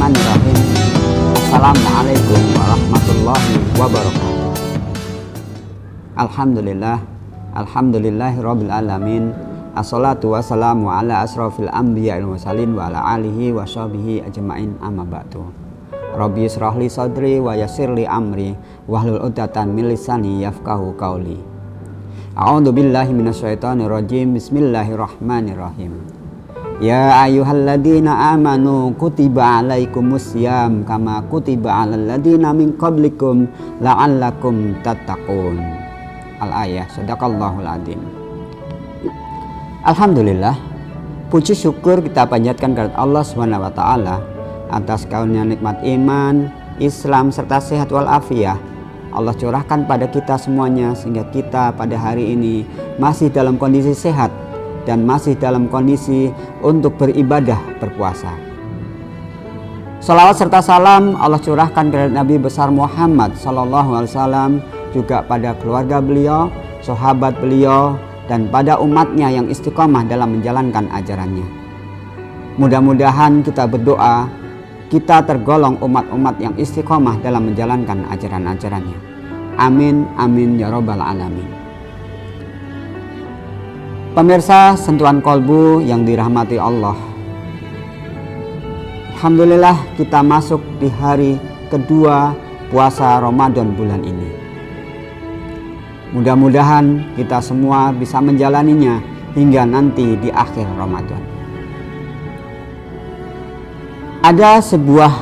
Bismillahirrahmanirrahim. Assalamualaikum warahmatullahi wabarakatuh. Alhamdulillahirabbil alamin. Assalatu wassalamu ala asrofil anbiya'il mursalin wa ala alihi wa sahbihi ajma'in, amma ba'du. Rabbi israhli sadri wa yassirli amri wahlul 'uqdatam min lisani yafqahu qawli. A'udzu billahi minasyaitonir rajim. Bismillahirrahmanirrahim. Ya ayyuhalladzina amanu kutiba alaikumussyam kama kutiba alal ladzina min qablikum la'allakum tattaqun. Al-ayah. Shadaqallahul adzim. Alhamdulillah, puji syukur kita panjatkan kepada Allah Subhanahu wa taala atas karunia nikmat iman, Islam serta sehat walafiat Allah curahkan pada kita semuanya, sehingga kita pada hari ini masih dalam kondisi sehat dan masih dalam kondisi untuk beribadah berpuasa. Salawat serta salam Allah curahkan kepada Nabi besar Muhammad SAW, juga pada keluarga beliau, sahabat beliau, dan pada umatnya yang istiqomah dalam menjalankan ajarannya. Mudah-mudahan kita berdoa kita tergolong umat-umat yang istiqomah dalam menjalankan ajaran-ajarannya. Amin, amin ya robbal alamin. Pemirsa sentuhan kolbu yang dirahmati Allah, alhamdulillah kita masuk di hari kedua puasa Ramadan bulan ini. Mudah-mudahan kita semua bisa menjalaninya hingga nanti di akhir Ramadan. Ada sebuah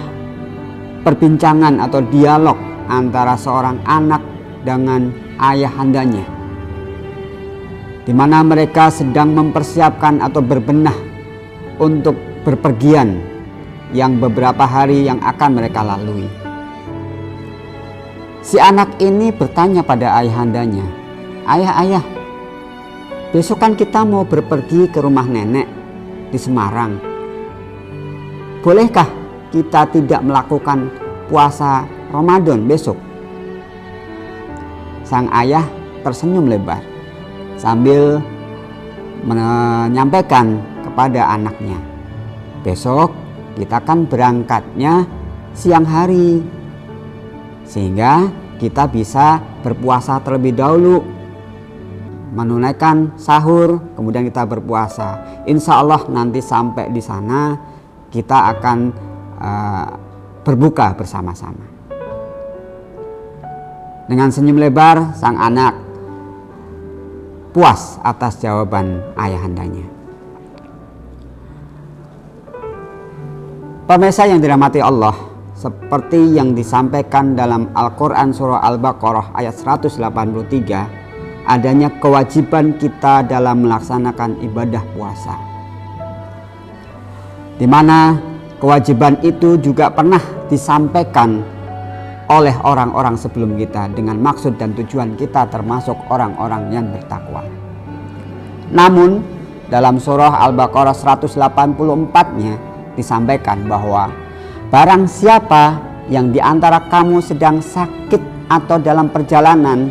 perbincangan atau dialog antara seorang anak dengan ayahandanya, di mana mereka sedang mempersiapkan atau berbenah untuk berpergian yang beberapa hari yang akan mereka lalui. Si anak ini bertanya pada ayahandanya, "Ayah, besok kan kita mau berpergi ke rumah nenek di Semarang. Bolehkah kita tidak melakukan puasa Ramadan besok?" Sang ayah tersenyum lebar sambil menyampaikan kepada anaknya, "Besok kita kan berangkatnya siang hari, sehingga kita bisa berpuasa terlebih dahulu, menunaikan sahur, kemudian kita berpuasa. Insya Allah nanti sampai di sana kita akan berbuka bersama-sama." Dengan senyum lebar sang anak puas atas jawaban ayahandanya. Pemirsa yang dirahmati Allah, seperti yang disampaikan dalam Al-Quran surah Al-Baqarah ayat 183, adanya kewajiban kita dalam melaksanakan ibadah puasa, di mana kewajiban itu juga pernah disampaikan oleh orang-orang sebelum kita dengan maksud dan tujuan kita termasuk orang-orang yang bertakwa. Namun dalam surah Al-Baqarah 184-nya disampaikan bahwa barang siapa yang diantara kamu sedang sakit atau dalam perjalanan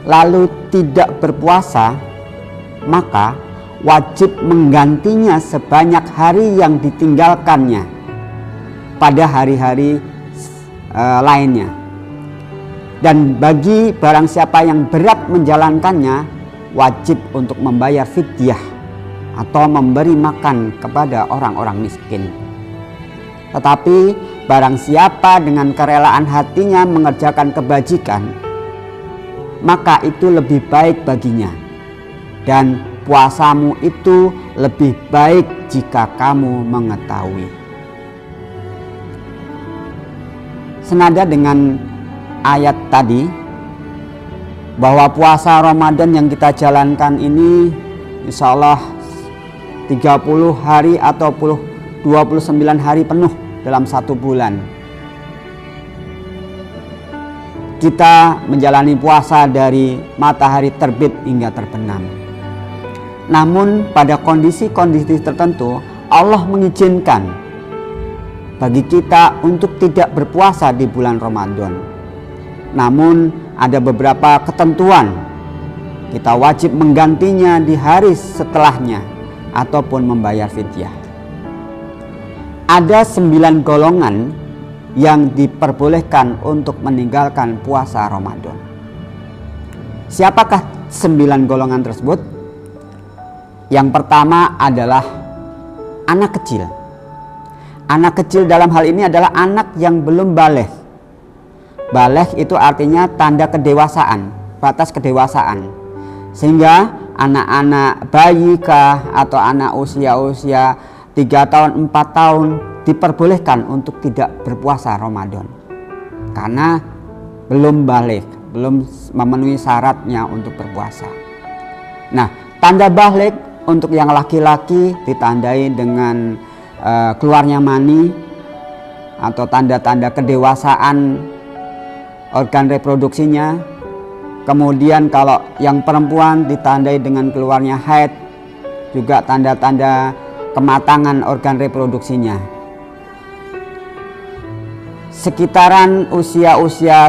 lalu tidak berpuasa, maka wajib menggantinya sebanyak hari yang ditinggalkannya pada hari-hari lainnya. Dan bagi barang siapa yang berat menjalankannya, wajib untuk membayar fidyah atau memberi makan kepada orang-orang miskin. Tetapi barang siapa dengan kerelaan hatinya mengerjakan kebajikan, maka itu lebih baik baginya, dan puasamu itu lebih baik jika kamu mengetahui. Senada dengan ayat tadi, bahwa puasa Ramadan yang kita jalankan ini insya Allah 30 hari atau 29 hari penuh dalam satu bulan. Kita menjalani puasa dari matahari terbit hingga terbenam. Namun pada kondisi-kondisi tertentu Allah mengizinkan bagi kita untuk tidak berpuasa di bulan Ramadan. Namun ada beberapa ketentuan, kita wajib menggantinya di hari setelahnya ataupun membayar fidyah. ada 9 golongan yang diperbolehkan untuk meninggalkan puasa Ramadan. Siapakah 9 golongan tersebut? Yang pertama adalah anak kecil. Anak kecil dalam hal ini adalah anak yang belum baligh. Baligh itu artinya tanda kedewasaan, batas kedewasaan. Sehingga anak-anak bayi kah atau anak usia 3 tahun, 4 tahun diperbolehkan untuk tidak berpuasa Ramadan. Karena belum baligh, belum memenuhi syaratnya untuk berpuasa. Nah, tanda baligh untuk yang laki-laki ditandai dengan keluarnya mani atau tanda-tanda kedewasaan organ reproduksinya. Kemudian kalau yang perempuan ditandai dengan keluarnya haid, juga tanda-tanda kematangan organ reproduksinya. Sekitaran usia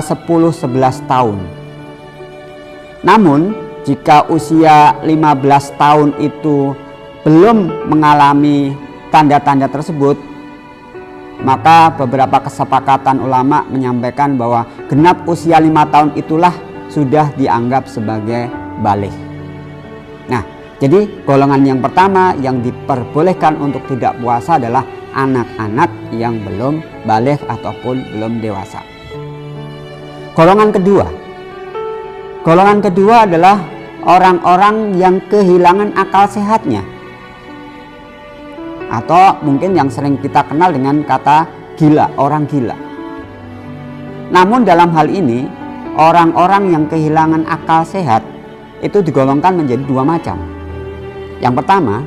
10-11 tahun. Namun jika usia 15 tahun itu belum mengalami tanda-tanda tersebut, maka beberapa kesepakatan ulama menyampaikan bahwa genap usia 5 tahun itulah sudah dianggap sebagai baligh. Nah, jadi golongan yang pertama yang diperbolehkan untuk tidak puasa adalah anak-anak yang belum baligh ataupun belum dewasa. Golongan kedua adalah orang-orang yang kehilangan akal sehatnya, atau mungkin yang sering kita kenal dengan kata gila, orang gila. Namun dalam hal ini orang-orang yang kehilangan akal sehat itu digolongkan menjadi 2 macam. Yang pertama,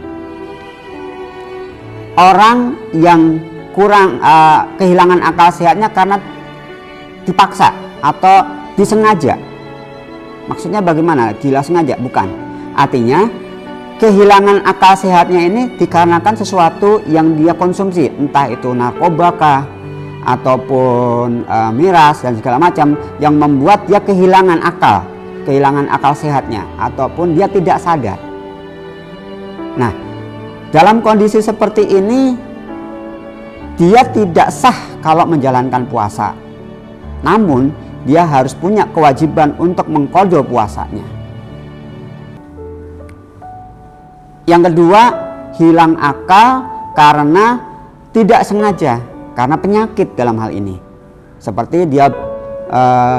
orang yang kehilangan akal sehatnya karena dipaksa atau disengaja. Maksudnya bagaimana? Gila sengaja? Bukan. Artinya kehilangan akal sehatnya ini dikarenakan sesuatu yang dia konsumsi, entah itu narkoba kah ataupun miras dan segala macam, yang membuat dia kehilangan akal sehatnya ataupun dia tidak sadar. Nah, dalam kondisi seperti ini dia tidak sah kalau menjalankan puasa. Namun dia harus punya kewajiban untuk mengqadha puasanya. Yang kedua, hilang akal karena tidak sengaja, karena penyakit dalam hal ini, seperti dia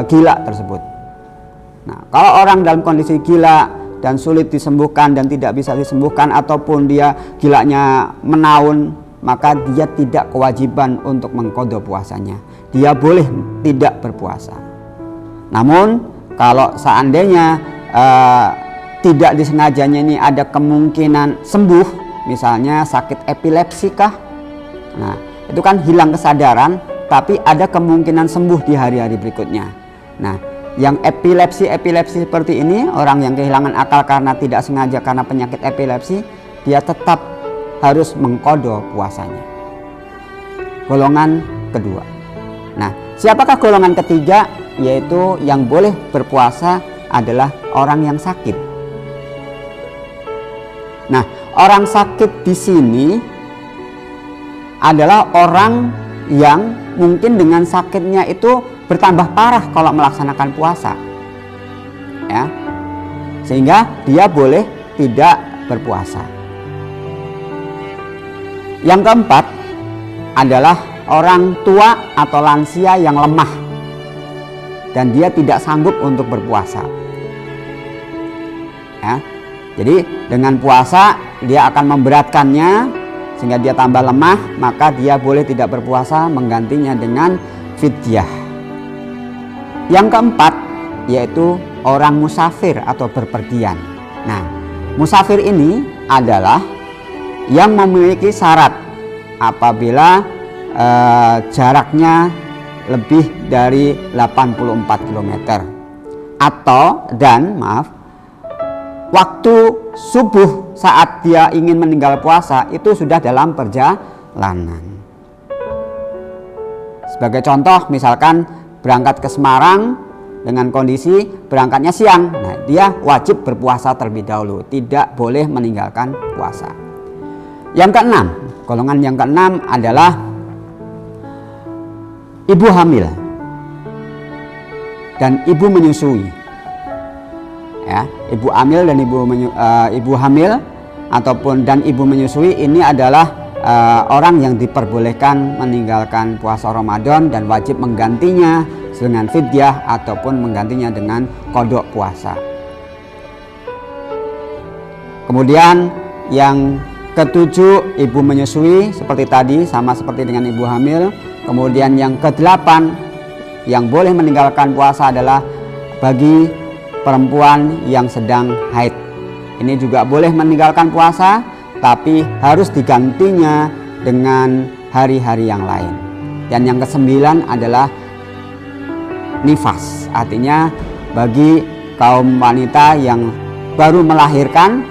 gila tersebut. Nah, kalau orang dalam kondisi gila dan sulit disembuhkan dan tidak bisa disembuhkan, ataupun dia gilanya menaun, maka dia tidak kewajiban untuk mengqadha puasanya. Dia boleh tidak berpuasa. Namun kalau seandainya tidak disengajanya ini ada kemungkinan sembuh, misalnya sakit epilepsi kah, nah itu kan hilang kesadaran tapi ada kemungkinan sembuh di hari-hari berikutnya. Nah, yang epilepsi seperti ini, orang yang kehilangan akal karena tidak sengaja karena penyakit epilepsi, dia tetap harus mengqadha puasanya. Golongan kedua. Nah, siapakah golongan ketiga? Yaitu yang boleh berpuasa adalah orang yang sakit. Nah, orang sakit di sini adalah orang yang mungkin dengan sakitnya itu bertambah parah kalau melaksanakan puasa, ya, sehingga dia boleh tidak berpuasa. Yang keempat adalah orang tua atau lansia yang lemah dan dia tidak sanggup untuk berpuasa, ya. Jadi dengan puasa dia akan memberatkannya sehingga dia tambah lemah, maka dia boleh tidak berpuasa, menggantinya dengan fidyah. Yang keempat yaitu orang musafir atau berpergian. Nah, musafir ini adalah yang memiliki syarat apabila jaraknya lebih dari 84 km atau waktu subuh saat dia ingin meninggal puasa itu sudah dalam perjalanan. Sebagai contoh, misalkan berangkat ke Semarang dengan kondisi berangkatnya siang, nah dia wajib berpuasa terlebih dahulu, tidak boleh meninggalkan puasa. Yang keenam, golongan yang keenam adalah ibu hamil dan ibu menyusui. Ya, ibu hamil dan ibu hamil ataupun dan ibu menyusui ini adalah orang yang diperbolehkan meninggalkan puasa Ramadan dan wajib menggantinya dengan fidyah ataupun menggantinya dengan qada puasa. Kemudian yang ketujuh, ibu menyusui seperti tadi, sama seperti dengan ibu hamil. Kemudian yang kedelapan, yang boleh meninggalkan puasa adalah bagi perempuan yang sedang haid. Ini juga boleh meninggalkan puasa, tapi harus digantinya dengan hari-hari yang lain. Dan yang kesembilan adalah nifas, artinya bagi kaum wanita yang baru melahirkan,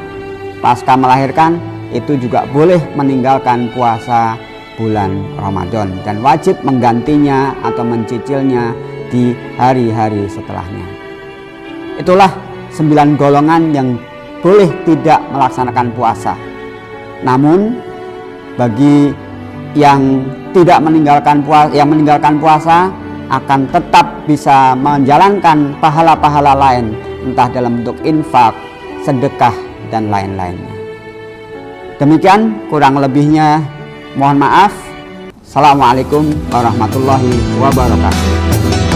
pasca melahirkan, itu juga boleh meninggalkan puasa bulan Ramadan dan wajib menggantinya atau mencicilnya di hari-hari setelahnya. Itulah 9 golongan yang boleh tidak melaksanakan puasa. Namun bagi yang tidak meninggalkan puasa akan tetap bisa menjalankan pahala-pahala lain, entah dalam bentuk infak, sedekah dan lain-lainnya. Demikian kurang lebihnya, mohon maaf. Assalamualaikum warahmatullahi wabarakatuh.